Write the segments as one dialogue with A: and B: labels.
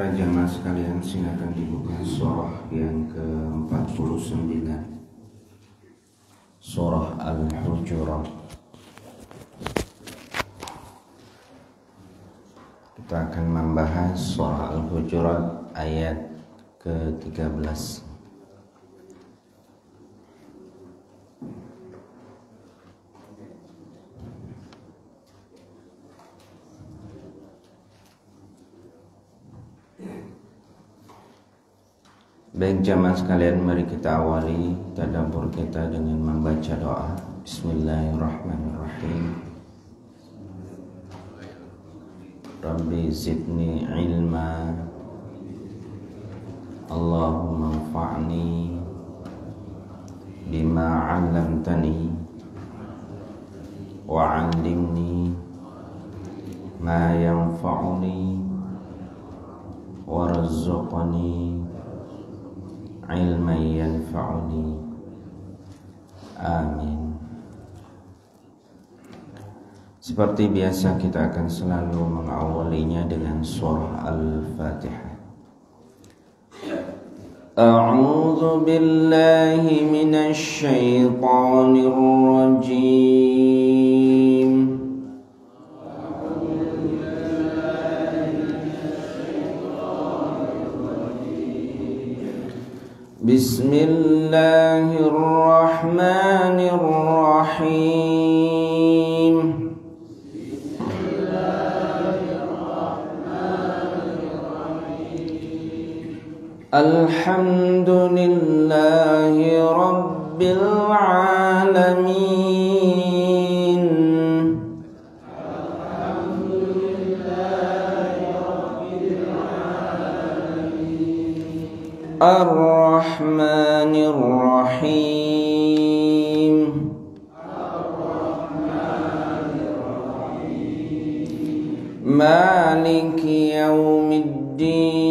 A: Para jamaah sekalian, silakan dibuka surah yang ke-49, surah Al-Hujurat. Kita akan membahas surah Al-Hujurat ayat ke-13. Baik jamaah sekalian, mari kita awali tadabbur kita dengan membaca doa. Bismillahirrahmanirrahim. Rabbi zidni ilma, Allahumma anfa'ni bima 'allamtani wa 'allimni ma yanfa'uni warzuqni ilman yanfa'uni. Amin. Seperti biasa kita akan selalu mengawalinya dengan surah Al-Fatihah. A'udzu billahi minasy syaithanir rajim. Bismillahirrahmanirrahim. Alhamdulillahi rabbil alamin. Ar-Rahmanir Rahim. Maliki yaumiddin.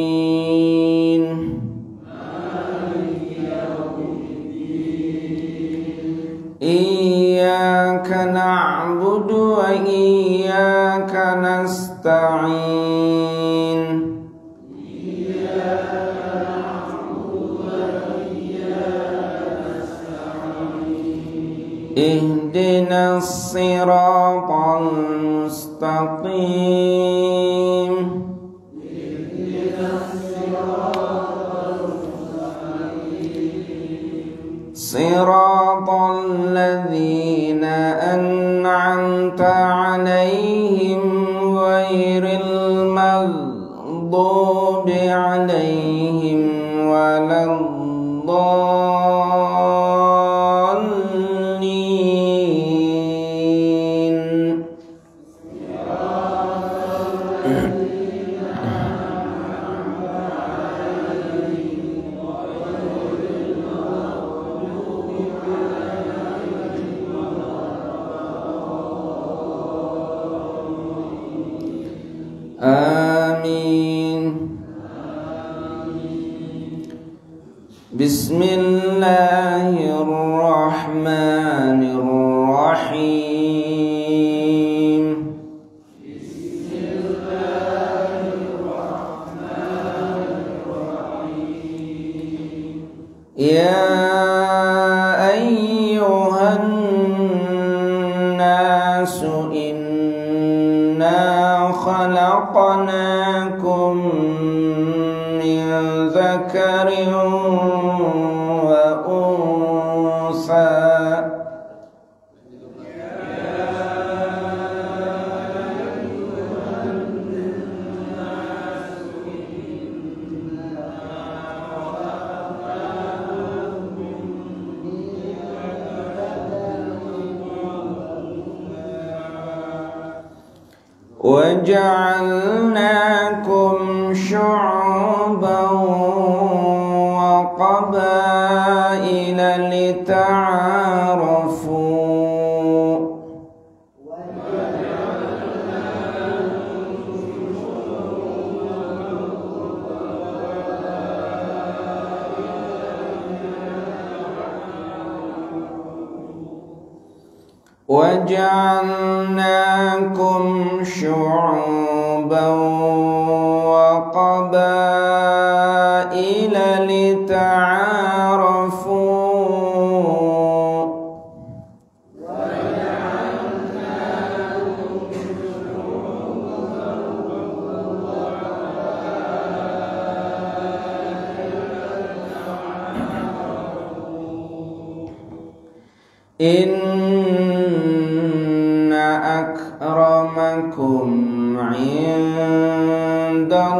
A: Iyyaka na'budu wa iyyaka nasta'in. Ihdinas siratal mustaqim. Siratal ladzina an'amta 'alaihim ghairil maghdubi 'alaihim waladdallin. Amin. Bismillahirrahmanirrahim. Ya ayyuhan nasu inna khalaqnakum min dzakarin wa unsa. وَجَعَلْنَاكُمْ شُعُوبًا وَقَبَائِلَ لِتَعَارَفُوا. وَجَعَلْنَاكُمْ شُعُوبًا وَقَبَائِلَ لتعارفوا Inna akramakum indallahi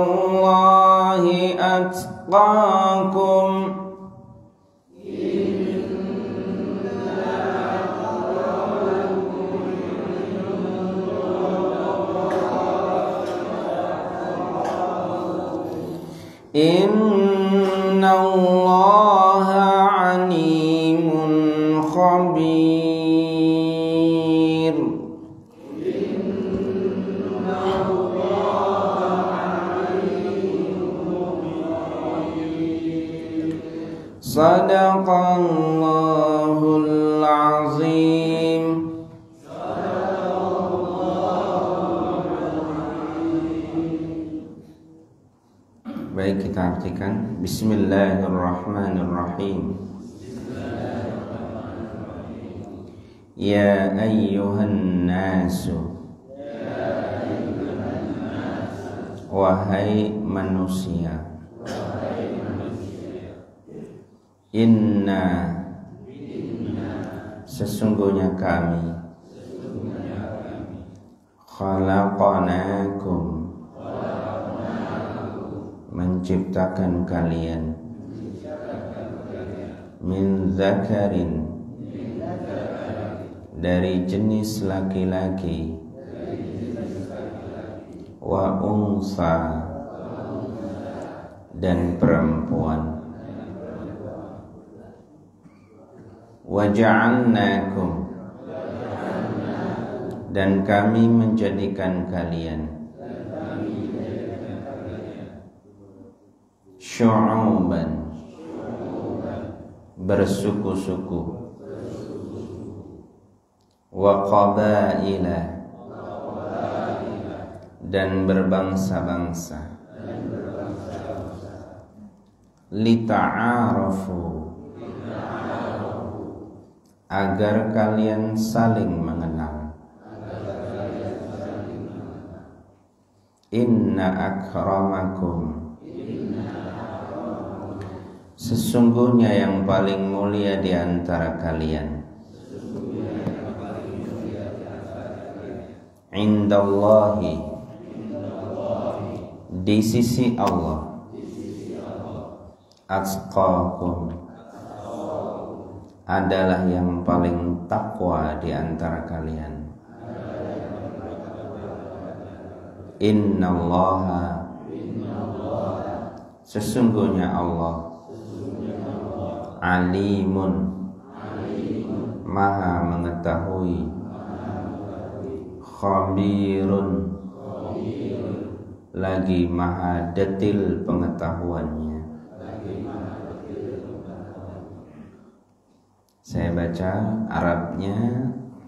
A: atqakum. Innallaha alimun khabir. Sadaqallahul azim. Baik, kita artikan. Bismillahirrahmanirrahim. Ya ayyuhan nasu, wahai manusia. Inna, sesungguhnya kami. Khalaqanakum, menciptakan kalian. Min zakarin, dari jenis laki-laki. Wa unsa, dan perempuan. Wa ja'alnakum, dan kami menjadikan kalian. Syu'uban, bersuku-suku. Wa qabaila, dan berbangsa-bangsa. Lita'arafu, agar kalian saling mengenal. Inna akramakum, sesungguhnya yang paling mulia di antara kalian. Indallahi, di sisi Allah. Atqakum, adalah yang paling takwa di antara kalian. Innallaha, sesungguhnya Allah. Alimun, maha mengetahui. Khabirun, lagi maha detil pengetahuannya. Saya baca Arabnya,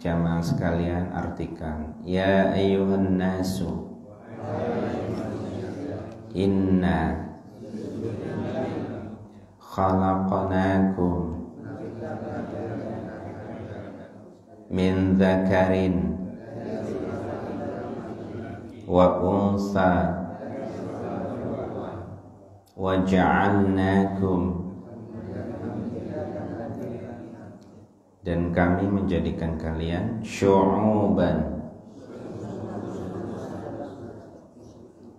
A: jamaah sekalian artikan. Ya ayyuhan nasu, inna khalaqnakum min dzakarin wa unsa wa ja'alnakum, dan kami menjadikan kalian syu'uban,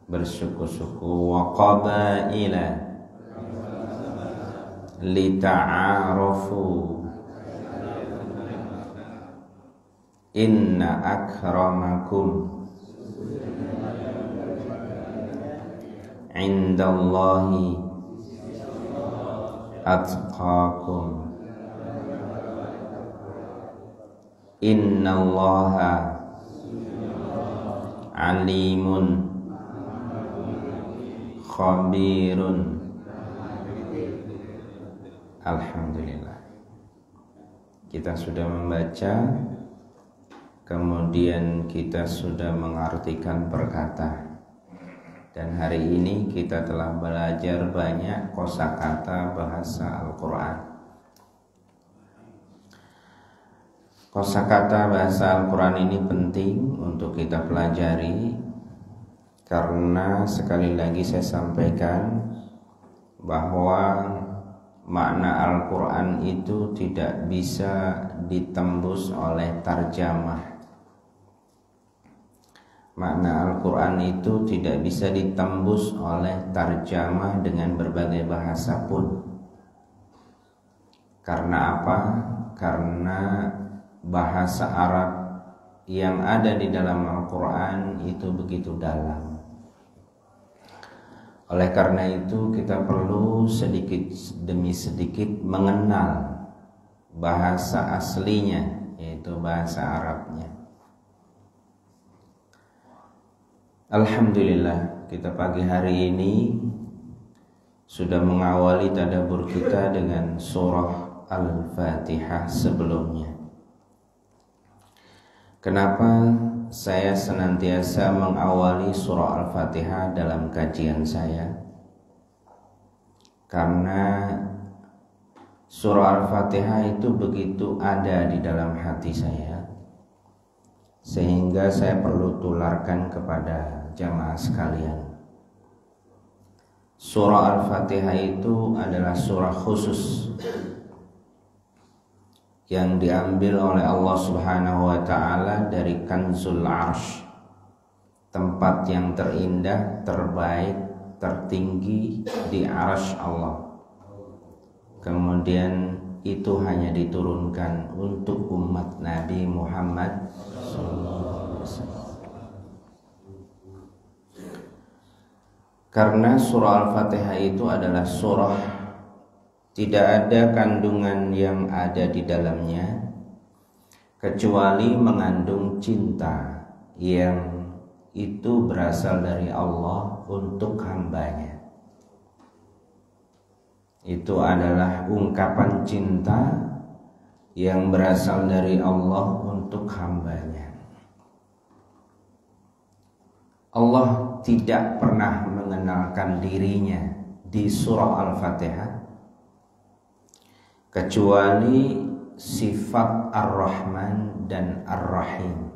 A: bersuku-suku. Wa qabaila, lita'arafu. Inna akramakum indallahi atqakum. Innallaha alimun khabirun. Alhamdulillah, kita sudah membaca, kemudian kita sudah mengartikan per kata. Dan hari ini kita telah belajar banyak kosakata bahasa Al-Quran. Kosakata bahasa Al-Quran ini penting untuk kita pelajari, karena sekali lagi saya sampaikan bahwa makna Al-Quran itu tidak bisa ditembus oleh tarjamah. Makna Al-Quran itu tidak bisa ditembus oleh tarjamah dengan berbagai bahasa pun. Karena apa? Karena bahasa Arab yang ada di dalam Al-Quran itu begitu dalam. Oleh karena itu kita perlu sedikit demi sedikit mengenal bahasa aslinya, yaitu bahasa Arabnya. Alhamdulillah, kita pagi hari ini sudah mengawali tadabbur kita dengan surah Al-Fatihah sebelumnya. Kenapa saya senantiasa mengawali surah Al-Fatihah dalam kajian saya? Karena surah Al-Fatihah itu begitu ada di dalam hati saya, sehingga saya perlu tularkan kepada jamaah sekalian. Surah Al-Fatihah itu adalah surah khusus yang diambil oleh Allah Subhanahu wa ta'ala dari Kanzul Arsh, tempat yang terindah, terbaik, tertinggi di Arsh Allah. Kemudian itu hanya diturunkan untuk umat Nabi Muhammad SAW. Karena surah Al-Fatihah itu adalah surah tidak ada kandungan yang ada di dalamnya kecuali mengandung cinta yang itu berasal dari Allah untuk hambanya. Itu adalah ungkapan cinta yang berasal dari Allah untuk hambanya. Allah tidak pernah mengenalkan dirinya di surah Al-Fatihah kecuali sifat Ar-Rahman dan Ar-Rahim.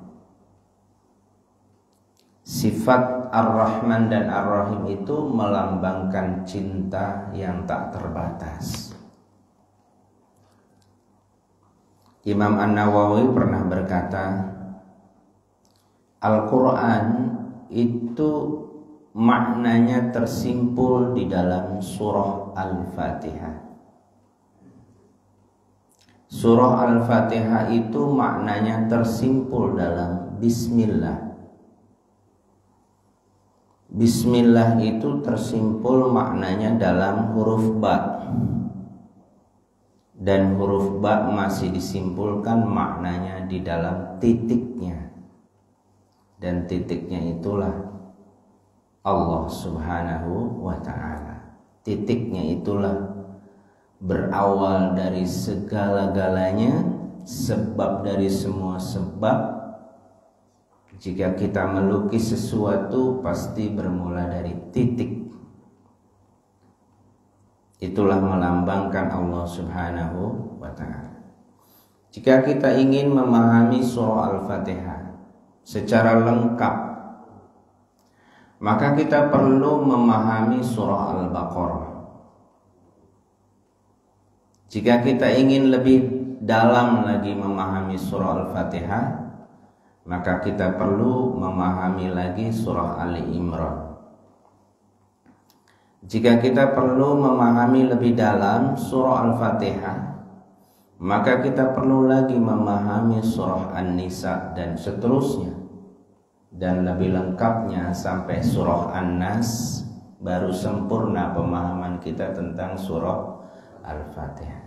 A: Sifat Ar-Rahman dan Ar-Rahim itu melambangkan cinta yang tak terbatas. Imam An-Nawawi pernah berkata, Al-Quran itu maknanya tersimpul di dalam surah Al-Fatihah. Surah Al-Fatihah itu maknanya tersimpul dalam Bismillah. Bismillah itu tersimpul maknanya dalam huruf ba. Dan huruf ba masih disimpulkan maknanya di dalam titiknya. Dan titiknya itulah Allah Subhanahu wa ta'ala. Titiknya itulah berawal dari segala-galanya, sebab dari semua sebab. Jika kita melukis sesuatu pasti bermula dari titik. Itulah melambangkan Allah Subhanahu wa ta'ala. Jika kita ingin memahami surah Al-Fatihah secara lengkap, maka kita perlu memahami surah Al-Baqarah. Jika kita ingin lebih dalam lagi memahami surah Al-Fatihah, maka kita perlu memahami lagi surah Ali Imran. Jika kita perlu memahami lebih dalam surah Al-Fatihah, maka kita perlu lagi memahami surah An-Nisa dan seterusnya. Dan lebih lengkapnya sampai surah An-Nas, baru sempurna pemahaman kita tentang surah Al-Fatihah.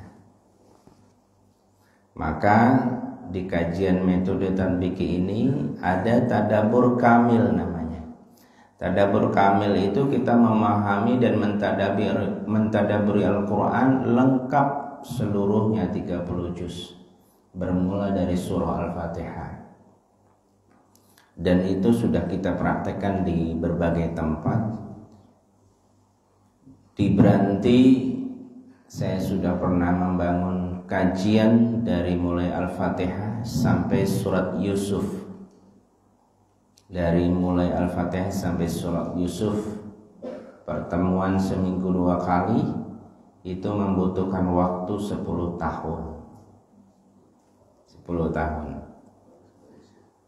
A: Maka di kajian metode tanbiki ini ada tadabbur kamil namanya. Tadabbur kamil itu kita memahami dan mentadaburi Al-Quran lengkap seluruhnya 30 juz, bermula dari surah Al-Fatihah. dan itu sudah kita praktekkan di berbagai tempat. Di Beranti saya sudah pernah membangun kajian dari mulai Al-Fatihah sampai surat Yusuf. Dari mulai Al-Fatihah sampai surat Yusuf, pertemuan seminggu 2 kali, itu membutuhkan waktu 10 tahun. 10 tahun.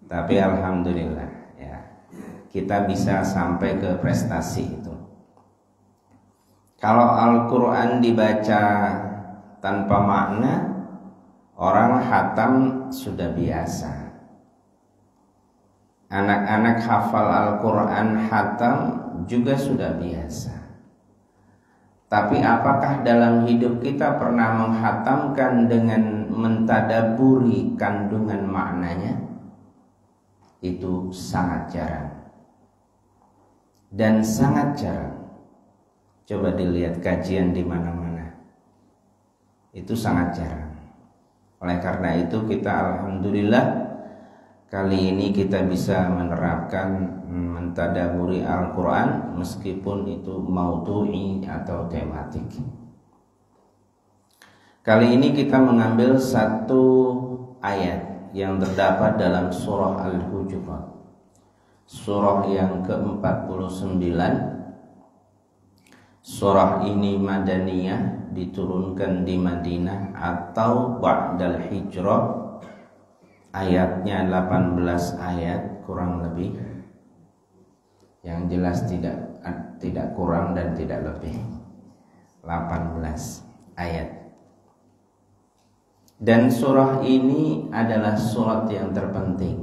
A: Tapi alhamdulillah ya, kita bisa sampai ke prestasi itu. Kalau Al-Quran dibaca tanpa makna, orang khatam sudah biasa. Anak-anak hafal Al-Quran khatam juga sudah biasa. Tapi apakah dalam hidup kita pernah menghatamkan dengan mentadaburi kandungan maknanya? Itu sangat jarang. Dan sangat jarang. Coba dilihat kajian di mana-mana. Itu sangat jarang. Oleh karena itu kita alhamdulillah kali ini kita bisa menerapkan mentadaburi Al-Quran meskipun itu maudhu'i atau tematik. Kali ini kita mengambil satu ayat yang terdapat dalam surah Al-Hujurat, surah yang ke-49. Surah ini Madaniyah, diturunkan di Madinah atau ba'dal hijrah. Ayatnya 18 ayat kurang lebih. Yang jelas tidak kurang dan tidak lebih. 18 ayat. Dan surah ini adalah surat yang terpenting.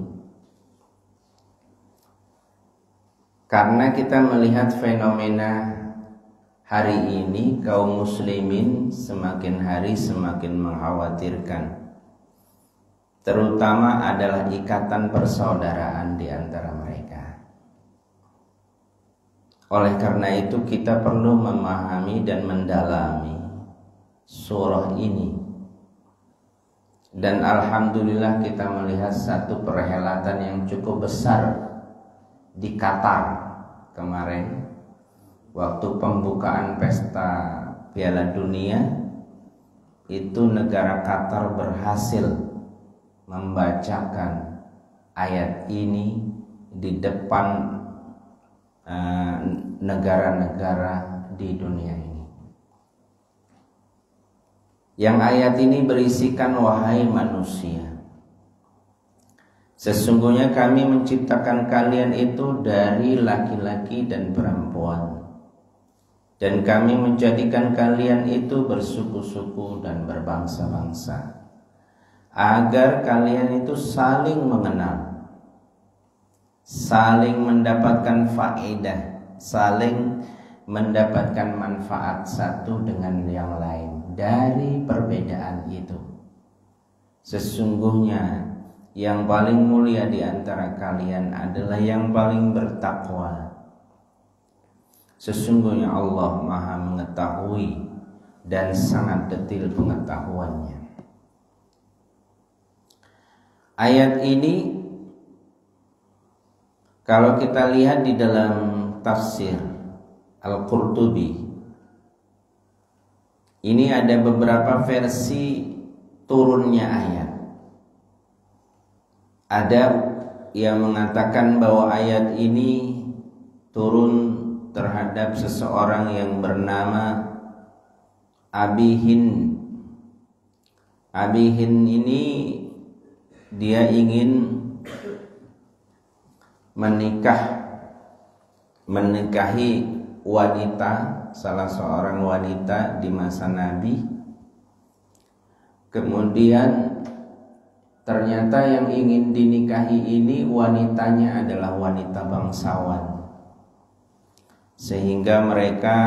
A: Karena kita melihat fenomena hari ini, kaum muslimin semakin hari semakin mengkhawatirkan. Terutama adalah ikatan persaudaraan di antara mereka. Oleh karena itu kita perlu memahami dan mendalami surah ini. Dan alhamdulillah kita melihat satu perhelatan yang cukup besar di Qatar kemarin, waktu pembukaan pesta Piala Dunia. Itu negara Qatar berhasil membacakan ayat ini di depan negara-negara di dunia ini. Yang ayat ini berisikan, wahai manusia, sesungguhnya kami menciptakan kalian itu dari laki-laki dan perempuan, dan kami menjadikan kalian itu bersuku-suku dan berbangsa-bangsa, agar kalian itu saling mengenal, saling mendapatkan faedah, saling mendapatkan manfaat satu dengan yang lain dari perbedaan itu. Sesungguhnya yang paling mulia di antara kalian adalah yang paling bertakwa. Sesungguhnya Allah Maha mengetahui dan sangat detil pengetahuannya. Ayat ini kalau kita lihat di dalam tafsir Al-Qurtubi, ini ada beberapa versi turunnya ayat. Ada yang mengatakan bahwa ayat ini turun terhadap seseorang yang bernama Abi Hind. Abi Hind ini dia ingin menikahi wanita, salah seorang wanita di masa Nabi. Kemudian ternyata yang ingin dinikahi ini wanitanya adalah wanita bangsawan, sehingga mereka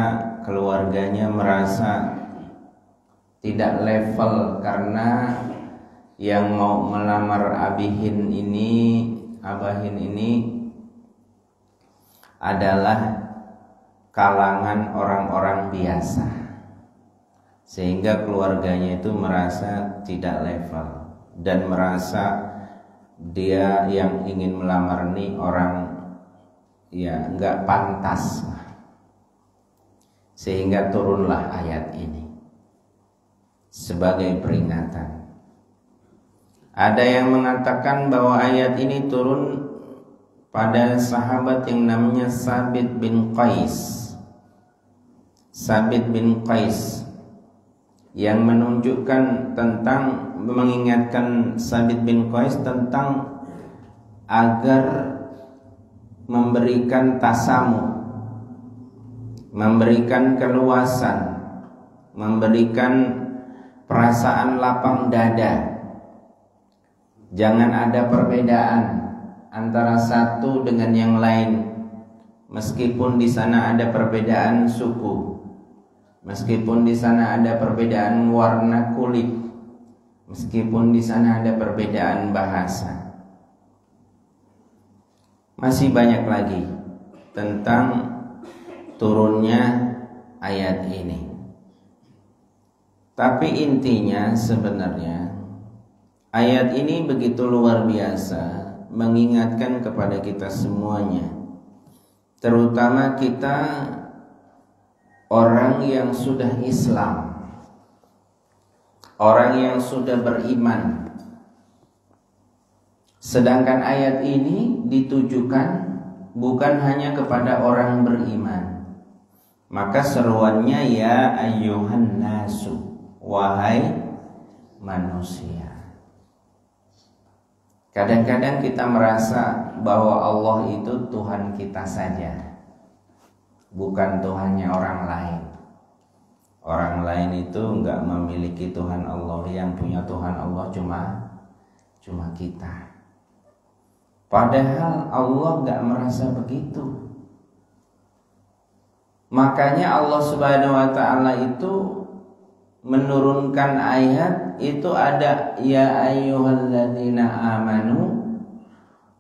A: keluarganya merasa tidak level karena yang mau melamar Abahin ini adalah kalangan orang-orang biasa, sehingga keluarganya itu merasa tidak level dan merasa dia yang ingin melamar ini orang ya nggak pantas, sehingga turunlah ayat ini sebagai peringatan. Ada yang mengatakan bahwa ayat ini turun pada sahabat yang namanya Sabit bin Qais. Sabit bin Qais yang menunjukkan tentang, mengingatkan Sabit bin Qais tentang agar memberikan tasamu, memberikan keluasan, memberikan perasaan lapang dada. Jangan ada perbedaan antara satu dengan yang lain, meskipun di sana ada perbedaan suku, meskipun di sana ada perbedaan warna kulit, meskipun di sana ada perbedaan bahasa. Masih banyak lagi tentang turunnya ayat ini. Tapi intinya sebenarnya ayat ini begitu luar biasa, mengingatkan kepada kita semuanya, terutama kita orang yang sudah Islam, orang yang sudah beriman. Sedangkan ayat ini ditujukan bukan hanya kepada orang beriman. Maka seruannya ya ayyuhan nasu, wahai manusia. Kadang-kadang kita merasa bahwa Allah itu Tuhan kita saja, bukan Tuhannya orang lain. Orang lain itu enggak memiliki Tuhan Allah, yang punya Tuhan Allah cuma kita. Padahal Allah enggak merasa begitu. Makanya Allah Subhanahu wa taala itu menurunkan ayat itu, ada ya ayyuhalladzina amanu,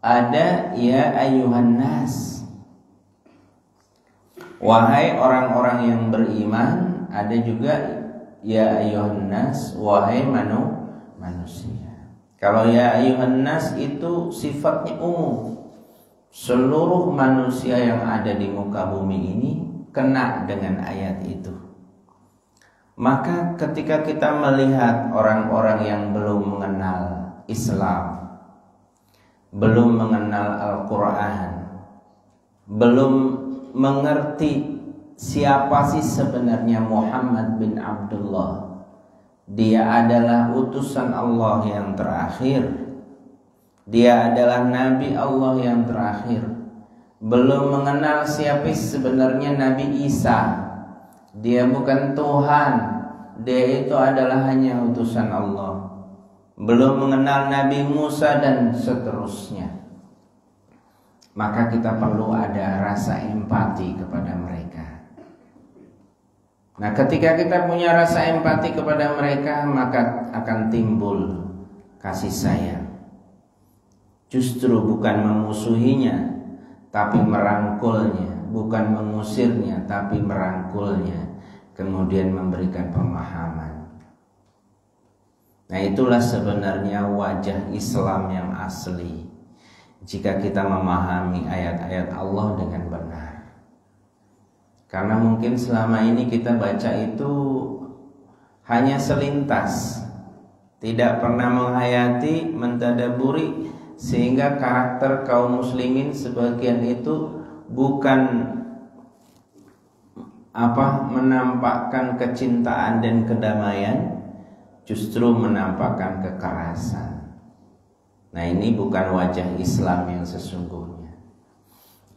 A: ada ya ayyuhan nas, wahai orang-orang yang beriman. Ada juga ya ayyuhan nas, wahai manusia. Kalau ya ayyuhan nas itu sifatnya umum, seluruh manusia yang ada di muka bumi ini kena dengan ayat itu. Maka ketika kita melihat orang-orang yang belum mengenal Islam, belum mengenal Al-Quran, belum mengerti siapa sih sebenarnya Muhammad bin Abdullah, dia adalah utusan Allah yang terakhir, dia adalah Nabi Allah yang terakhir, belum mengenal siapa sebenarnya Nabi Isa, dia bukan Tuhan, dia itu adalah hanya utusan Allah, belum mengenal Nabi Musa dan seterusnya, maka kita perlu ada rasa empati kepada mereka. Nah, ketika kita punya rasa empati kepada mereka, maka akan timbul kasih sayang. Justru bukan memusuhinya, tapi merangkulnya, bukan mengusirnya, tapi merangkulnya, kemudian memberikan pemahaman. Nah, itulah sebenarnya wajah Islam yang asli, jika kita memahami ayat-ayat Allah dengan benar. Karena mungkin selama ini kita baca itu hanya selintas, tidak pernah menghayati, mentadaburi, sehingga karakter kaum muslimin sebagian itu bukan menampakkan kecintaan dan kedamaian, justru menampakkan kekerasan. Nah, ini bukan wajah Islam yang sesungguhnya.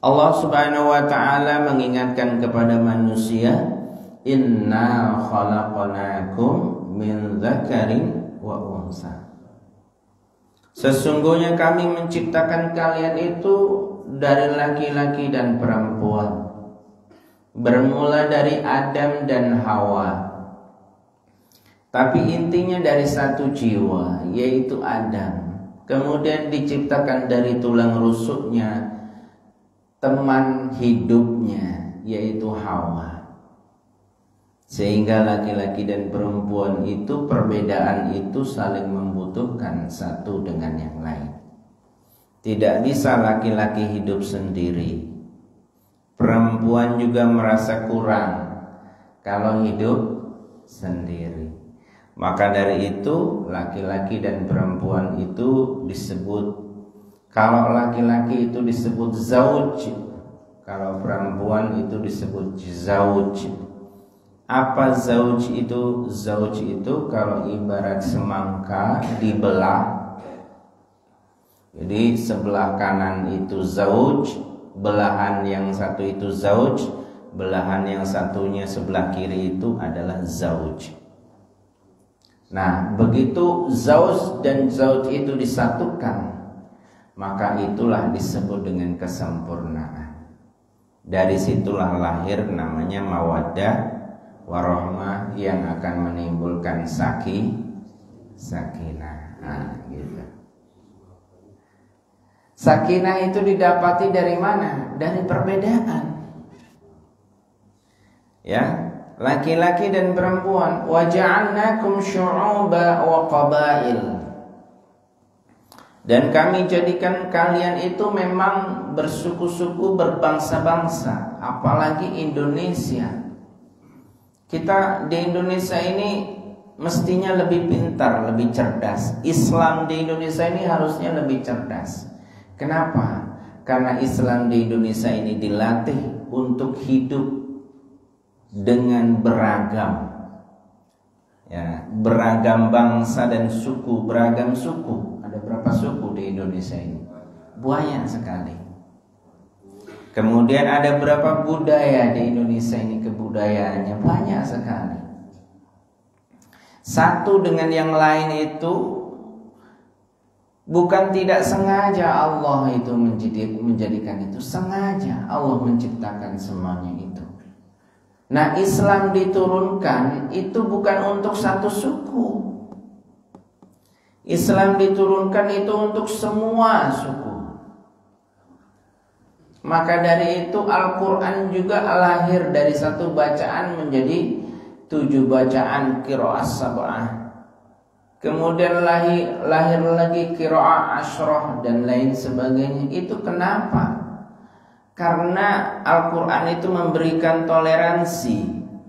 A: Allah Subhanahu wa taala mengingatkan kepada manusia, inna khalaqnakum min dzakarin wa unsa. Sesungguhnya kami menciptakan kalian itu dari laki-laki dan perempuan, bermula dari Adam dan Hawa. Tapi intinya dari satu jiwa, yaitu Adam. Kemudian diciptakan dari tulang rusuknya teman hidupnya, yaitu Hawa. Sehingga laki-laki dan perempuan itu, perbedaan itu saling membutuhkan satu dengan yang lain. Tidak bisa laki-laki hidup sendiri. Perempuan juga merasa kurang kalau hidup sendiri. Maka dari itu laki-laki dan perempuan itu disebut, kalau laki-laki itu disebut zauj, kalau perempuan itu disebut zauj. Apa zauj itu? Zauj itu kalau ibarat semangka dibelah. Jadi sebelah kanan itu zauj, belahan yang satu itu zauj, belahan yang satunya sebelah kiri itu adalah zauj. Nah, begitu zauj dan zauj itu disatukan, maka itulah disebut dengan kesempurnaan. Dari situlah lahir namanya mawaddah warahmah yang akan menimbulkan sakinah. Nah, gitu. Sakinah itu didapati dari mana? Dari perbedaan. Ya, laki-laki dan perempuan. Wa ja'alnakum syu'uba wa qabail. Dan kami jadikan kalian itu memang bersuku-suku, berbangsa-bangsa, apalagi Indonesia. Kita di Indonesia ini mestinya lebih pintar, lebih cerdas. Islam di Indonesia ini harusnya lebih cerdas. Kenapa? Karena Islam di Indonesia ini dilatih untuk hidup dengan beragam, ya, beragam bangsa dan suku, beragam suku. Ada berapa suku di Indonesia ini? Banyak sekali. Kemudian ada berapa budaya di Indonesia ini, kebudayaannya banyak sekali. Satu dengan yang lain itu bukan tidak sengaja Allah itu menjadikan itu, sengaja Allah menciptakan semuanya itu. Nah, Islam diturunkan itu bukan untuk satu suku. Islam diturunkan itu untuk semua suku. Maka dari itu Al-Quran juga lahir dari satu bacaan menjadi 7 bacaan qiraah sab'ah. Kemudian lahir lagi qiraah asyrah dan lain sebagainya. Itu kenapa? Karena Al-Quran itu memberikan toleransi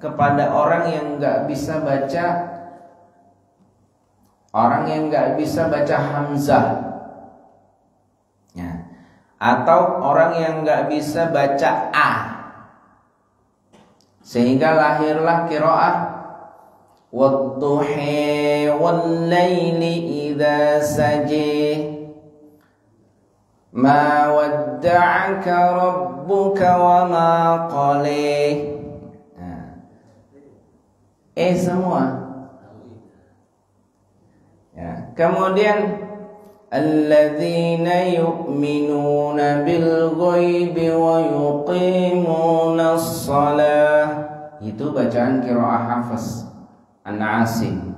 A: kepada orang yang nggak bisa baca, orang yang nggak bisa baca hamzah, ya, atau orang yang nggak bisa baca a, sehingga lahirlah qiraah wadduhi wallaili idza sajih ma wadda'aka rabbuka wa ma qalih. Semua. Ya. Kemudian alladzina yu'minuna bil ghaibi wa yuqimuna shalah. Itu bacaan qiraah Hafiz An-Asim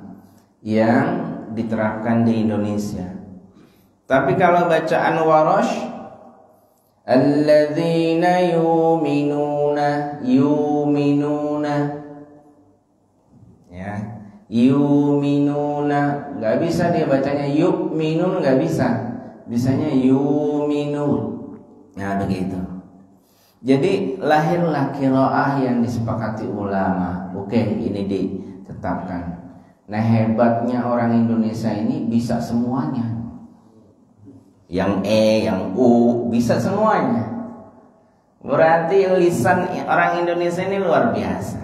A: yang diterapkan di Indonesia. Tapi kalau bacaan Warash, alladzina yu'minuna, ya, yu'minuna, nggak bisa dia bacanya yu'minun, nggak bisa, bisanya yu'minun. Nah, begitu. Jadi lahirlah qiraah yang disepakati ulama. Oke, ini ditetapkan. Nah, hebatnya orang Indonesia ini bisa semuanya. Yang yang U bisa semuanya. Berarti lisan orang Indonesia ini luar biasa.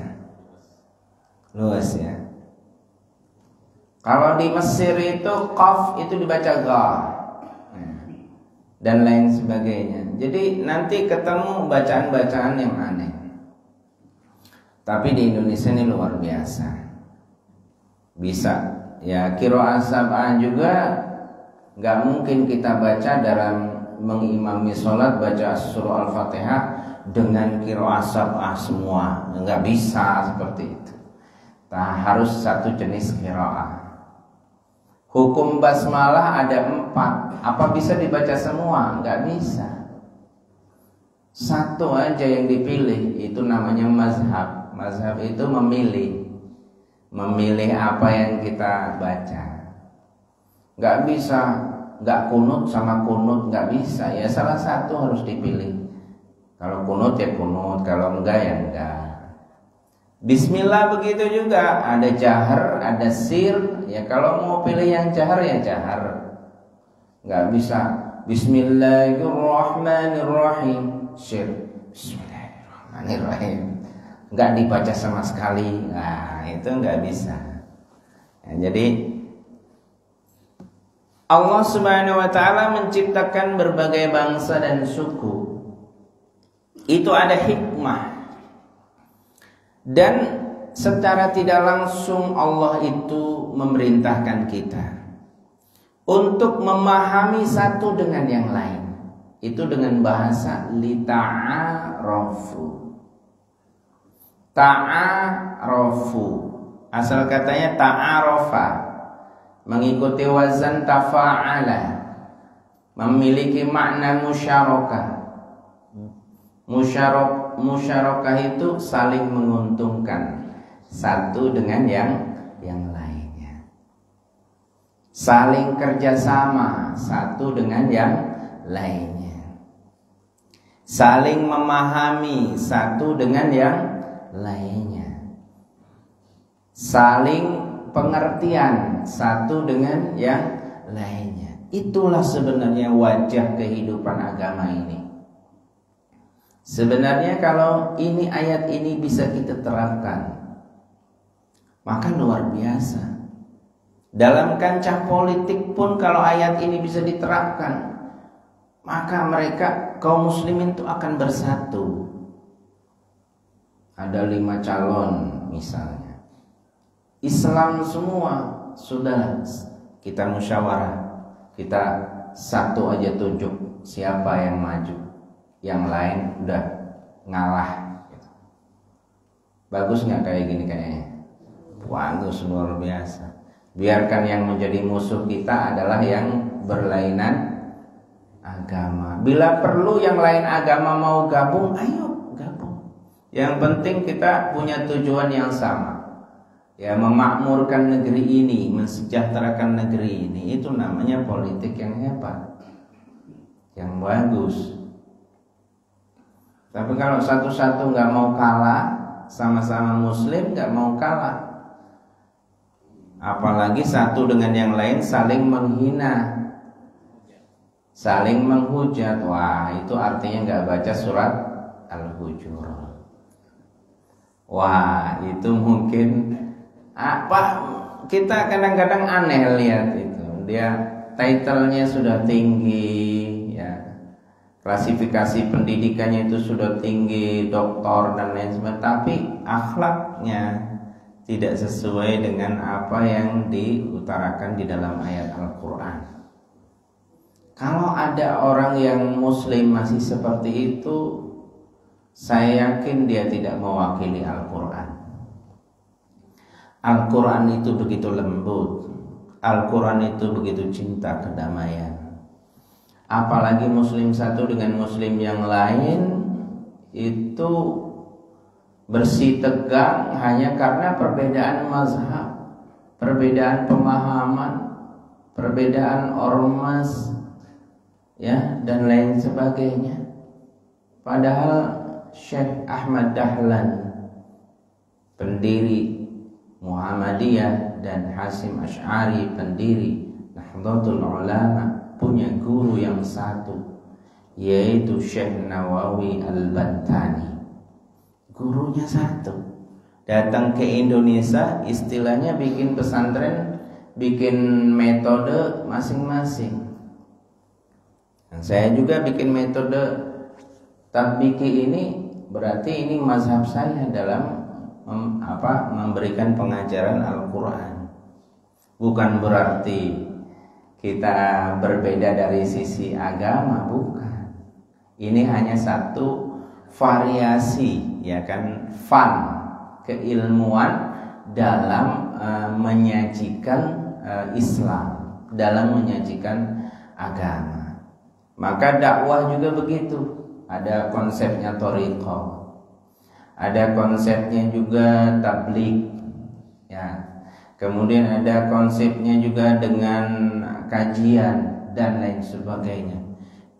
A: Luas ya. Kalau di Mesir itu qaf itu dibaca ga, dan lain sebagainya. Jadi nanti ketemu bacaan-bacaan yang aneh. Tapi di Indonesia ini luar biasa. Bisa ya, qiraah sab'ah juga nggak mungkin kita baca dalam mengimami sholat baca surah Al-Fatihah dengan qiraah sab'ah semua, nggak bisa seperti itu. Nah, harus satu jenis qiraah. Hukum basmalah ada 4. Apa bisa dibaca semua? Nggak bisa. Satu aja yang dipilih, itu namanya mazhab. Mazhab itu memilih apa yang kita baca. Nggak bisa nggak kunut sama kunut nggak bisa, ya salah satu harus dipilih. Kalau kunut ya kunut, kalau enggak ya enggak. Bismillah begitu juga, ada jahar, ada sir. Ya kalau mau pilih yang jahar ya jahar. Nggak bisa Bismillahirrahmanirrahim sir, Bismillahirrahmanirrahim, nggak dibaca sama sekali. Nah itu nggak bisa. Ya, jadi Allah Subhanahu wa ta'ala menciptakan berbagai bangsa dan suku. Itu ada hikmah. Dan secara tidak langsung Allah itu memerintahkan kita untuk memahami satu dengan yang lain. Itu dengan bahasa lita'arafu. Ta'arafu. Asal katanya ta'arafa, mengikuti wazan tafa'ala, memiliki makna musyarakah. Musyarakah itu saling menguntungkan satu dengan yang lainnya, saling kerjasama satu dengan yang lainnya, saling memahami satu dengan yang lainnya, saling pengertian satu dengan yang lainnya. Itulah sebenarnya wajah kehidupan agama ini. Sebenarnya kalau ini ayat ini bisa kita terapkan, maka luar biasa. Dalam kancah politik pun kalau ayat ini bisa diterapkan, maka mereka kaum muslimin itu akan bersatu. Ada 5 calon misalnya, Islam semua, sudah kita musyawarah, kita satu aja tunjuk siapa yang maju, yang lain udah ngalah. Bagus nggak kayak gini kayaknya? Bagus, luar biasa. Biarkan yang menjadi musuh kita adalah yang berlainan agama. Bila perlu yang lain agama mau gabung, ayo gabung. Yang penting kita punya tujuan yang sama, ya memakmurkan negeri ini, mensejahterakan negeri ini. Itu namanya politik yang hebat, yang bagus. Tapi kalau satu-satu nggak mau kalah, sama-sama muslim nggak mau kalah, apalagi satu dengan yang lain saling menghina, saling menghujat, wah itu artinya nggak baca surat Al-Hujurat. Wah itu mungkin apa, kita kadang-kadang aneh lihat itu, dia title-nya sudah tinggi, klasifikasi pendidikannya itu sudah tinggi, doktor dan lain sebagainya, tapi akhlaknya tidak sesuai dengan apa yang diutarakan di dalam ayat Al-Quran. Kalau ada orang yang muslim masih seperti itu, saya yakin dia tidak mewakili Al-Quran. Al-Quran itu begitu lembut, Al-Quran itu begitu cinta kedamaian. Apalagi muslim satu dengan muslim yang lain itu bersih tegang hanya karena perbedaan mazhab, perbedaan pemahaman, perbedaan ormas, ya dan lain sebagainya. Padahal Syekh Ahmad Dahlan, pendiri Muhammadiyah, dan Hasyim Asy'ari, pendiri Nahdlatul Ulama, punya guru yang satu, yaitu Syekh Nawawi Al-Bantani. Gurunya satu, datang ke Indonesia, istilahnya bikin pesantren, bikin metode masing-masing. Dan saya juga bikin metode tatbiki ini, berarti ini mazhab saya dalam memberikan pengajaran Al-Quran. Bukan berarti kita berbeda dari sisi agama, bukan. Ini hanya satu variasi, ya kan, fun, keilmuan dalam menyajikan Islam, dalam menyajikan agama. Maka dakwah juga begitu. Ada konsepnya thariqah, ada konsepnya juga tabligh, ya. Kemudian ada konsepnya juga dengan kajian, dan lain sebagainya.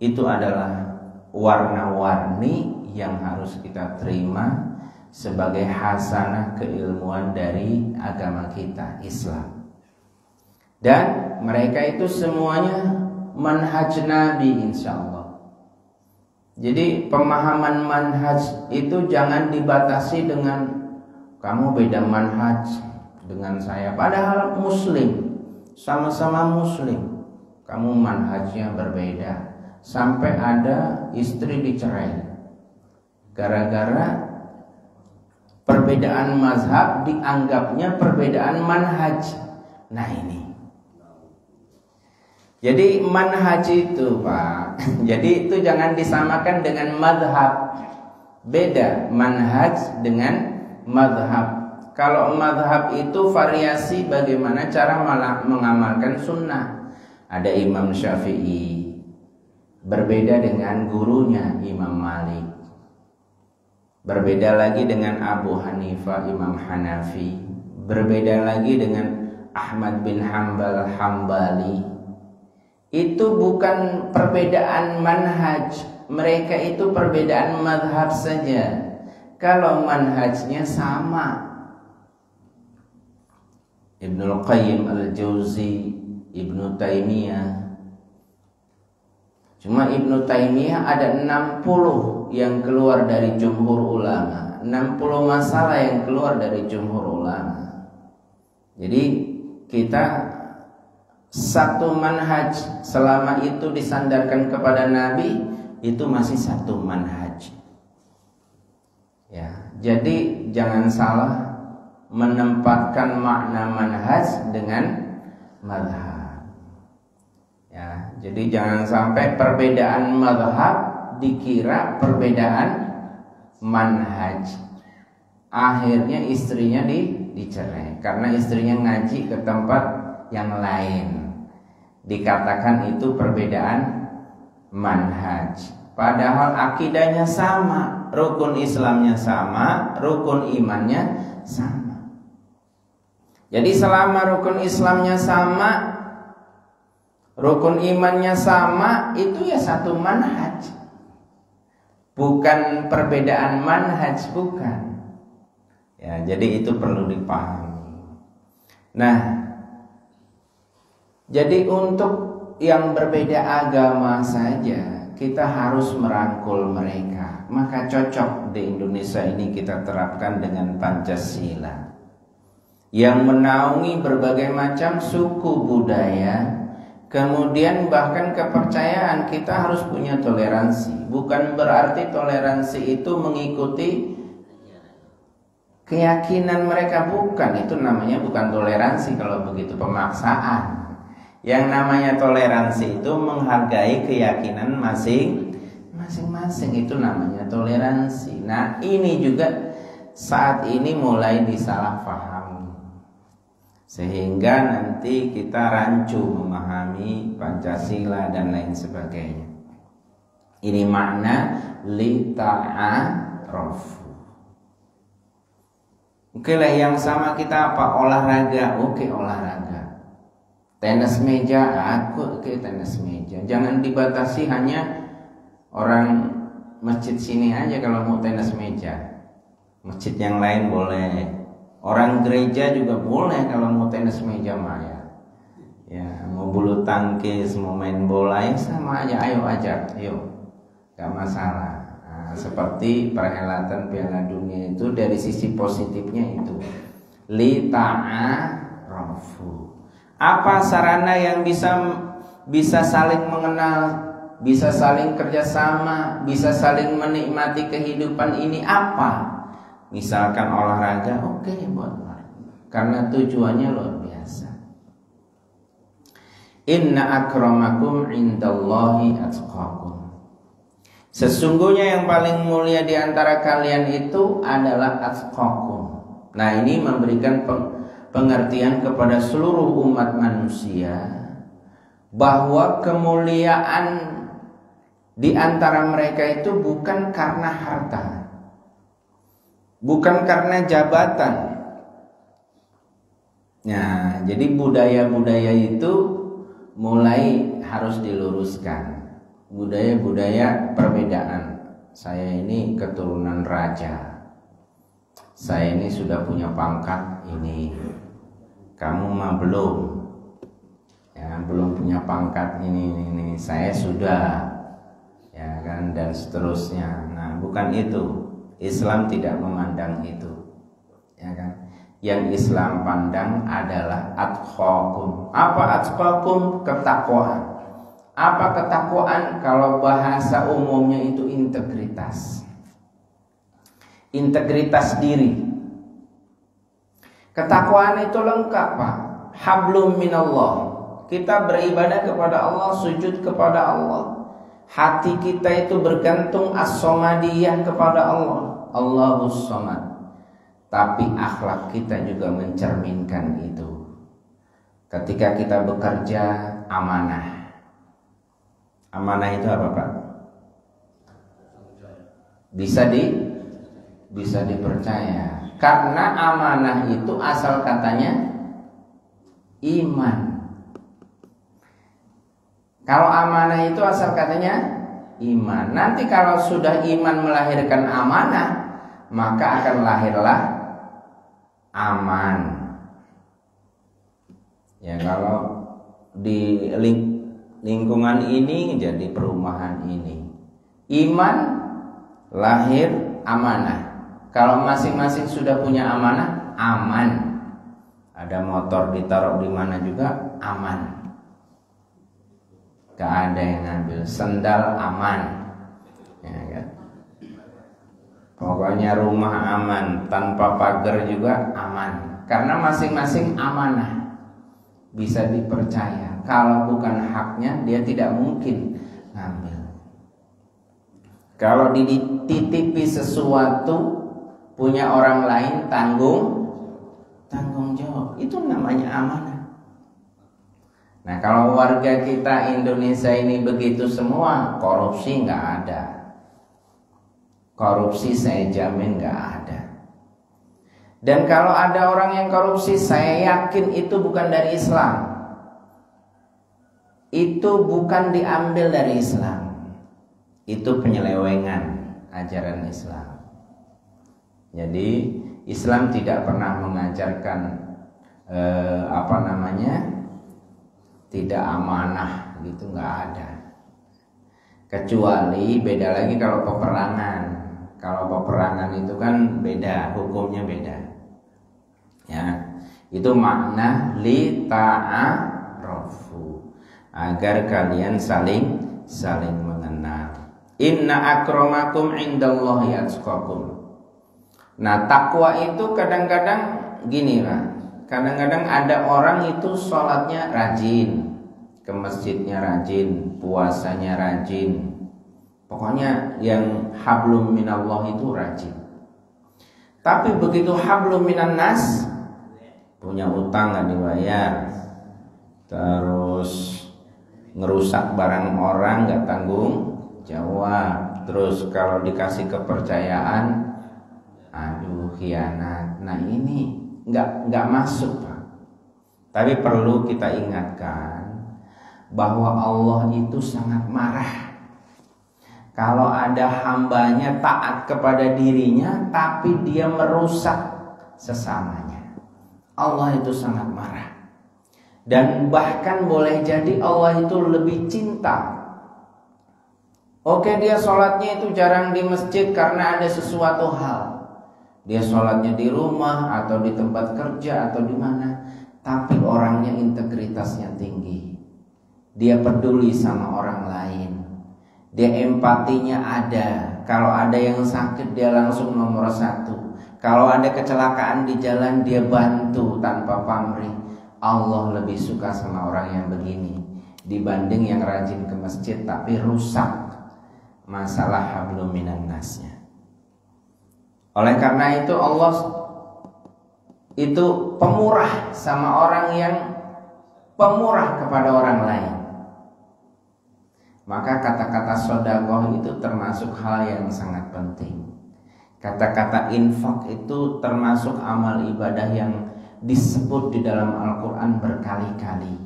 A: Itu adalah warna-warni yang harus kita terima sebagai hasanah keilmuan dari agama kita, Islam. Dan mereka itu semuanya manhaj Nabi, insya Allah. Jadi pemahaman manhaj itu jangan dibatasi dengan kamu beda manhaj dengan saya, padahal muslim, sama-sama muslim, kamu manhajnya berbeda. Sampai ada istri dicerai gara-gara perbedaan mazhab, dianggapnya perbedaan manhaj. Nah ini, jadi manhaj itu Pak, jadi itu jangan disamakan dengan mazhab. Beda manhaj dengan mazhab. Kalau mazhab itu variasi bagaimana cara mengamalkan sunnah. Ada Imam Syafi'i berbeda dengan gurunya Imam Malik, berbeda lagi dengan Abu Hanifah Imam Hanafi, berbeda lagi dengan Ahmad bin Hanbal Hambali. Itu bukan perbedaan manhaj, mereka itu perbedaan mazhab saja. Kalau manhajnya sama. Ibnul Qayyim Al-Jauzi, Ibnu Taimiyah. Cuma Ibnu Taimiyah ada 60 yang keluar dari jumhur ulama, 60 masalah yang keluar dari jumhur ulama. Jadi kita satu manhaj, selama itu disandarkan kepada Nabi, itu masih satu manhaj. Ya, jadi jangan salah menempatkan makna manhaj dengan mazhab. Ya, jadi jangan sampai perbedaan mazhab dikira perbedaan manhaj. Akhirnya istrinya dicerai karena istrinya ngaji ke tempat yang lain. Dikatakan itu perbedaan manhaj. Padahal akidahnya sama, rukun Islamnya sama, rukun imannya sama. Jadi selama rukun Islamnya sama, rukun imannya sama, itu ya satu manhaj. Bukan perbedaan manhaj, bukan. Ya, jadi itu perlu dipahami. Nah, jadi untuk yang berbeda agama saja kita harus merangkul mereka. Maka cocok di Indonesia ini kita terapkan dengan Pancasila yang menaungi berbagai macam suku budaya. Kemudian bahkan kepercayaan, kita harus punya toleransi. Bukan berarti toleransi itu mengikuti keyakinan mereka, bukan. Itu namanya bukan toleransi kalau begitu, pemaksaan. Yang namanya toleransi itu menghargai keyakinan masing-masing, itu namanya toleransi. Nah, ini juga saat ini mulai disalahpahami. Sehingga nanti kita rancu memahami Pancasila dan lain sebagainya. Ini makna lita'arofu. Oke lah, yang sama kita apa? Olahraga. Oke, olahraga. Tenis meja, aku oke tenis meja. Jangan dibatasi hanya orang masjid sini aja kalau mau tenis meja. Masjid yang lain boleh. Orang gereja juga boleh kalau mau tenis meja Maya. Ya, mau bulu tangkis, mau main bola, ya sama aja. Ayo ajak, ayo, gak masalah. Nah, seperti perhelatan Piala Dunia itu dari sisi positifnya itu lita'arofu. Apa sarana yang bisa saling mengenal, bisa saling kerjasama, bisa saling menikmati kehidupan ini apa? Misalkan olahraga, oke, buat karena tujuannya luar biasa. Inna akramakum indallahi atqakum. Sesungguhnya yang paling mulia di antara kalian itu adalah atqakum. Nah, ini memberikan pengertian kepada seluruh umat manusia bahwa kemuliaan di antara mereka itu bukan karena harta, bukan karena jabatan. Nah, jadi budaya-budaya itu mulai harus diluruskan. Budaya-budaya perbedaan. Saya ini keturunan raja, saya ini sudah punya pangkat ini, kamu mah belum, ya belum punya pangkat ini, saya sudah, ya kan, dan seterusnya. Nah, bukan itu. Islam tidak memandang itu, ya kan. Yang Islam pandang adalah atqakum. Apa atqakum? Ketakwaan. Apa ketakwaan? Kalau bahasa umumnya itu integritas. Integritas diri. Ketakwaan itu lengkap, Pak. Hablum minallah. Kita beribadah kepada Allah, sujud kepada Allah. Hati kita itu bergantung as-somadiyah kepada Allah. Allahus somad. Tapi akhlak kita juga mencerminkan itu. Ketika kita bekerja, amanah. Amanah itu apa, Pak? Bisa dipercaya. Karena amanah itu asal katanya iman. Kalau amanah itu asal katanya iman. Nanti kalau sudah iman melahirkan amanah, maka akan lahirlah aman. Ya, kalau di lingkungan ini jadi perumahan ini, iman lahir amanah. Kalau masing-masing sudah punya amanah, aman. Ada motor ditaruh di mana juga aman. Gak ada yang ngambil. Sendal aman, ya kan? Pokoknya rumah aman, tanpa pagar juga aman. Karena masing-masing amanah, bisa dipercaya. Kalau bukan haknya, dia tidak mungkin ngambil. Kalau dititipi sesuatu punya orang lain, tanggung jawab. Itu namanya amanah. Nah, kalau warga kita Indonesia ini begitu semua, korupsi nggak ada. Korupsi saya jamin nggak ada. Dan kalau ada orang yang korupsi, saya yakin itu bukan dari Islam. Itu bukan diambil dari Islam. Itu penyelewengan ajaran Islam. Jadi Islam tidak pernah mengajarkan tidak amanah gitu, nggak ada. Kecuali beda lagi kalau peperangan. Kalau peperangan itu kan beda, hukumnya beda. Ya, itu makna li ta'arofu, agar kalian saling mengenal. Inna akramakum indallahi atqakum. Nah, takwa itu kadang-kadang gini, Pak. Kadang-kadang ada orang itu sholatnya rajin, ke masjidnya rajin, puasanya rajin. Pokoknya yang hablum minallah itu rajin. Tapi begitu hablum minan nas, punya utang nggak dibayar, terus ngerusak barang orang nggak tanggung jawab, terus kalau dikasih kepercayaan, aduh khianat. Nah, ini nggak masuk, Pak. Tapi perlu kita ingatkan bahwa Allah itu sangat marah kalau ada hambanya taat kepada dirinya tapi dia merusak sesamanya. Allah itu sangat marah. Dan bahkan boleh jadi Allah itu lebih cinta. Oke, dia sholatnya itu jarang di masjid karena ada sesuatu hal. Dia sholatnya di rumah atau di tempat kerja atau di mana, tapi orangnya integritasnya tinggi. Dia peduli sama orang lain. Dia empatinya ada. Kalau ada yang sakit dia langsung nomor 1. Kalau ada kecelakaan di jalan dia bantu tanpa pamrih. Allah lebih suka sama orang yang begini dibanding yang rajin ke masjid tapi rusak masalah hablum minan nasnya. Oleh karena itu Allah itu pemurah sama orang yang pemurah kepada orang lain. Maka kata-kata sedekah itu termasuk hal yang sangat penting. Kata-kata infak itu termasuk amal ibadah yang disebut di dalam Al-Quran berkali-kali.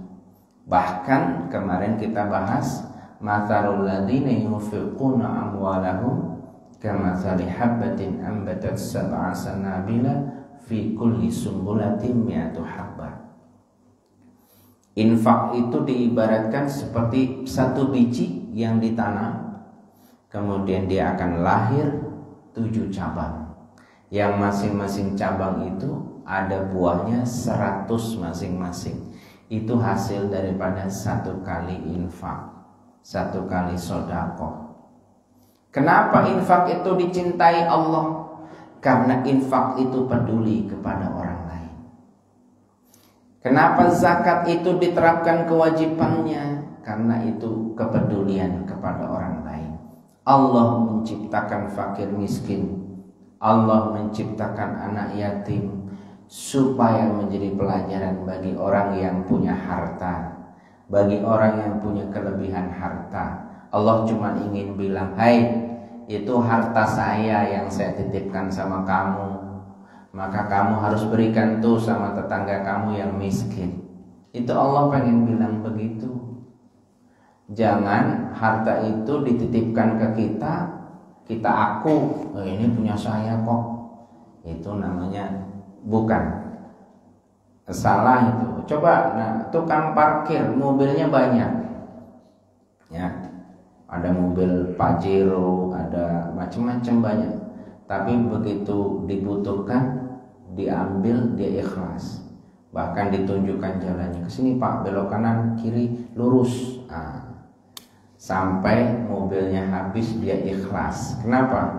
A: Bahkan kemarin kita bahas matharul ladzina yunfiquna amwalahum kamathali habbatin ambatat sab'a sanabila fi kulli sumbulatin mi'atu habbah. Infak itu diibaratkan seperti satu biji yang ditanam, kemudian dia akan lahir 7 cabang, yang masing-masing cabang itu ada buahnya 100 masing-masing. Itu hasil daripada 1 kali infak, 1 kali sedekah. Kenapa infak itu dicintai Allah? Karena infak itu peduli kepada orang lain. Kenapa zakat itu diterapkan kewajibannya? Karena itu kepedulian kepada orang lain. Allah menciptakan fakir miskin, Allah menciptakan anak yatim supaya menjadi pelajaran bagi orang yang punya harta, bagi orang yang punya kelebihan harta. Allah cuma ingin bilang, "Hai, itu harta saya yang saya titipkan sama kamu, maka kamu harus berikan tuh sama tetangga kamu yang miskin." Itu Allah pengen bilang begitu. Jangan harta itu dititipkan ke kita, kita aku, "Oh, ini punya saya kok." Itu namanya bukan. Salah itu. Coba, tukang parkir mobilnya banyak, ya, ada mobil Pajero, ada macam-macam banyak, tapi begitu dibutuhkan diambil, dia ikhlas, bahkan ditunjukkan jalannya, "Ke sini Pak, belok kanan, kiri, lurus." Sampai mobilnya habis dia ikhlas. Kenapa?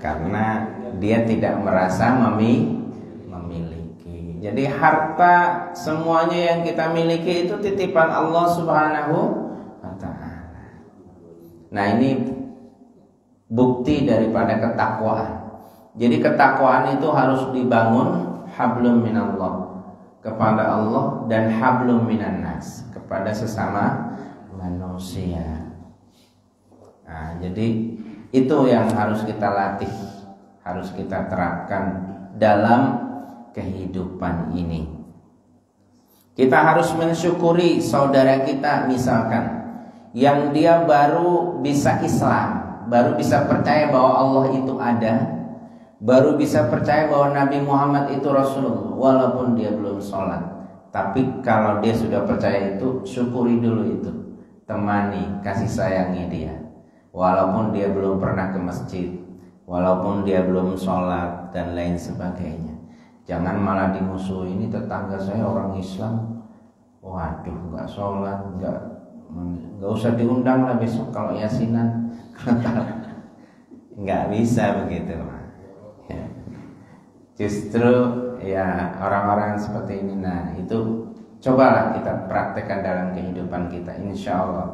A: Karena dia tidak merasa memiliki. Jadi harta semuanya yang kita miliki itu titipan Allah Subhanahu wa ta'ala. Nah, ini bukti daripada ketakwaan. Jadi ketakwaan itu harus dibangun hablum minallah, kepada Allah, dan hablum minan nas, kepada sesama manusia. Jadi itu yang harus kita latih, harus kita terapkan dalam kehidupan ini. Kita harus mensyukuri saudara kita misalkan yang dia baru bisa Islam, baru bisa percaya bahwa Allah itu ada, baru bisa percaya bahwa Nabi Muhammad itu Rasulullah, walaupun dia belum sholat. Tapi kalau dia sudah percaya itu, syukuri dulu itu, temani, kasih sayangi dia, walaupun dia belum pernah ke masjid, walaupun dia belum sholat dan lain sebagainya. Jangan malah dimusuhi, "Ini tetangga saya orang Islam, waduh, nggak sholat, nggak usah diundang lah besok kalau yasinan." Nggak bisa begitu. Justru ya orang-orang seperti ini, nah itu cobalah kita praktekkan dalam kehidupan kita. Insya Allah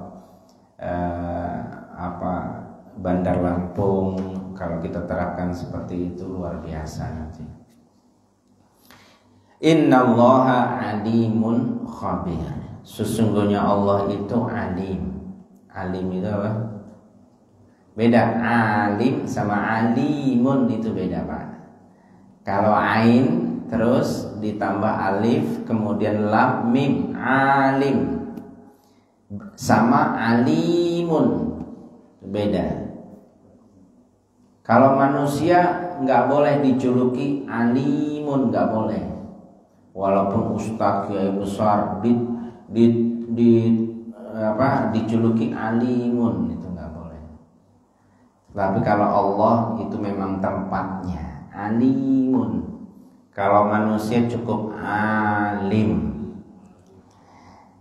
A: Bandar Lampung kalau kita terapkan seperti itu luar biasa nanti. Innallaha alimun khabir. Sesungguhnya Allah itu alim. Alim itu apa? Beda. Alim sama alimun itu beda, Pak. Kalau ain terus ditambah alif kemudian lam mim, alim, sama alimun, beda. Kalau manusia nggak boleh dijuluki alimun, nggak boleh. Walaupun ustadz kiai besar dijuluki alimun, itu nggak boleh. Tapi kalau Allah itu memang tempatnya alimun. Kalau manusia cukup alim.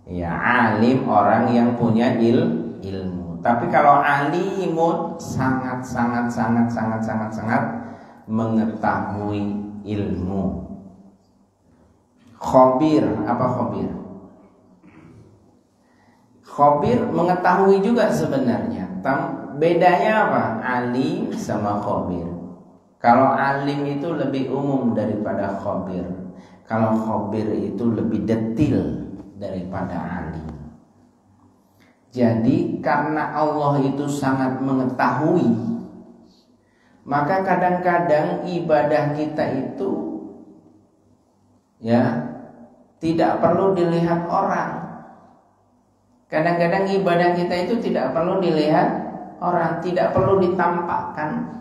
A: Ya, alim orang yang punya ilmu. Tapi kalau alimun sangat mengetahui ilmu. Khabir, apa khabir? Khabir mengetahui juga sebenarnya. Bedanya apa? Alim sama khabir. Kalau alim itu lebih umum daripada khabir. Kalau khabir itu lebih detil daripada alim. Jadi karena Allah itu sangat mengetahui, maka kadang-kadang ibadah kita itu ya tidak perlu dilihat orang. Kadang-kadang ibadah kita itu tidak perlu dilihat orang, tidak perlu ditampakkan.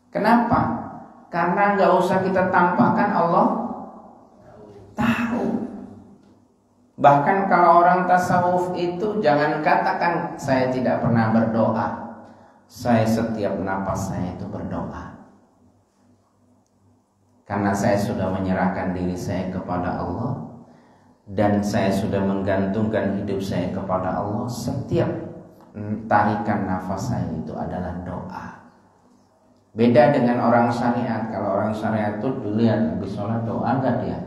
A: Kenapa? Karena nggak usah kita tampakkan, Allah tahu. Bahkan kalau orang tasawuf itu jangan katakan saya tidak pernah berdoa. Saya setiap napas saya itu berdoa. Karena saya sudah menyerahkan diri saya kepada Allah, dan saya sudah menggantungkan hidup saya kepada Allah. Setiap tarikan nafas saya itu adalah doa. Beda dengan orang syariat. Kalau orang syariat itu dilihat habis sholat doa enggak dia?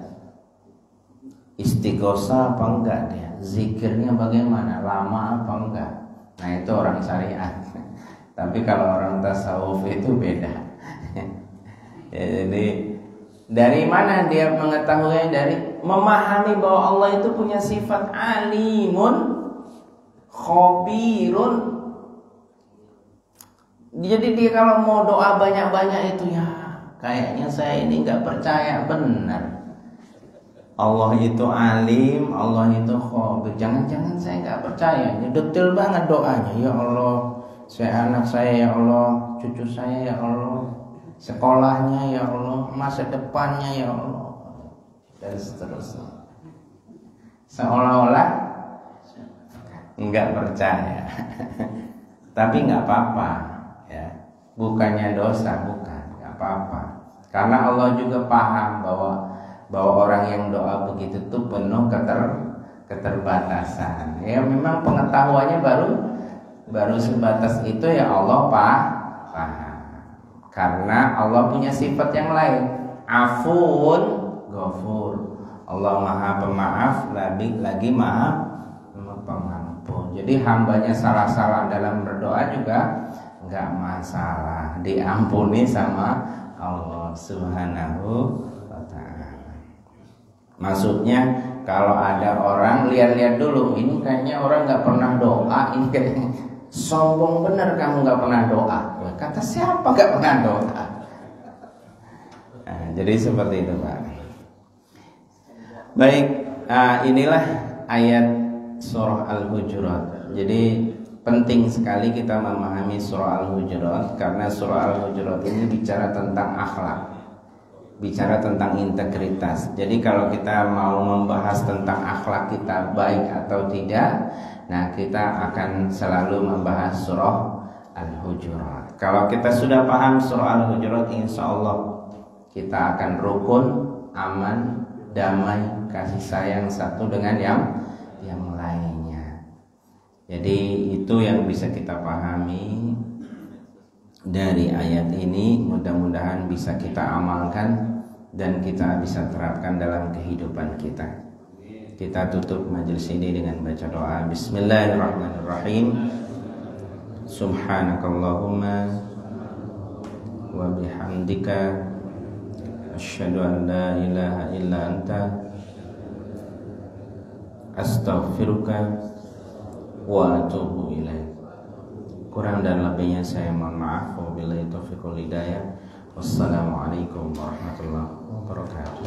A: Istighosah apa enggak dia? Zikirnya bagaimana? Lama apa enggak? Nah itu orang syariat. Tapi kalau orang tasawuf itu beda. Ya, jadi dari mana dia mengetahui? Dari memahami bahwa Allah itu punya sifat alimun, khabirun. Jadi dia kalau mau doa banyak-banyak itu, ya kayaknya saya ini nggak percaya benar. Allah itu alim, Allah itu khabir. Jangan-jangan saya nggak percaya. Ini detail banget doanya. Ya Allah, saya anak saya ya Allah, cucu saya ya Allah, sekolahnya ya Allah, masa depannya ya Allah, dan seterusnya. Seolah-olah enggak percaya. Tapi enggak apa-apa ya. Bukannya dosa, bukan, enggak apa-apa. Karena Allah juga paham bahwa orang yang doa begitu tuh penuh keterbatasan. Ya memang pengetahuannya baru sebatas itu, ya Allah paham. Karena Allah punya sifat yang lain, Afun Ghafur. Allah Maha Pemaaf, lagi Maha Pengampun. Jadi hambanya salah-salah dalam berdoa juga enggak masalah, diampuni sama Allah Subhanahu wa ta'ala. Maksudnya kalau ada orang lihat-lihat dulu, ini kayaknya orang enggak pernah doa, ini kayaknya sombong bener kamu nggak pernah doa. Kata siapa nggak pernah doa? Nah, jadi seperti itu Pak. Baik, inilah ayat surah Al-Hujurat. Jadi penting sekali kita memahami surah Al-Hujurat, karena surah Al-Hujurat ini bicara tentang akhlak, bicara tentang integritas. Jadi kalau kita mau membahas tentang akhlak kita baik atau tidak, nah kita akan selalu membahas surah Al-Hujurat. Kalau kita sudah paham surah Al-Hujurat, insya Allah kita akan rukun, aman, damai, kasih sayang satu dengan yang lainnya. Jadi itu yang bisa kita pahami dari ayat ini. Mudah-mudahan bisa kita amalkan dan kita bisa terapkan dalam kehidupan kita. Kita tutup majelis ini dengan baca doa. Bismillahirrahmanirrahim. Subhanakallahumma wa bihamdika asyhadu an la ilaha illa anta astaghfiruka wa atubu ilaik. Kurang dan lebihnya saya mohon maaf. Wabillahi taufiq wal hidayah. Wassalamualaikum warahmatullahi wabarakatuh.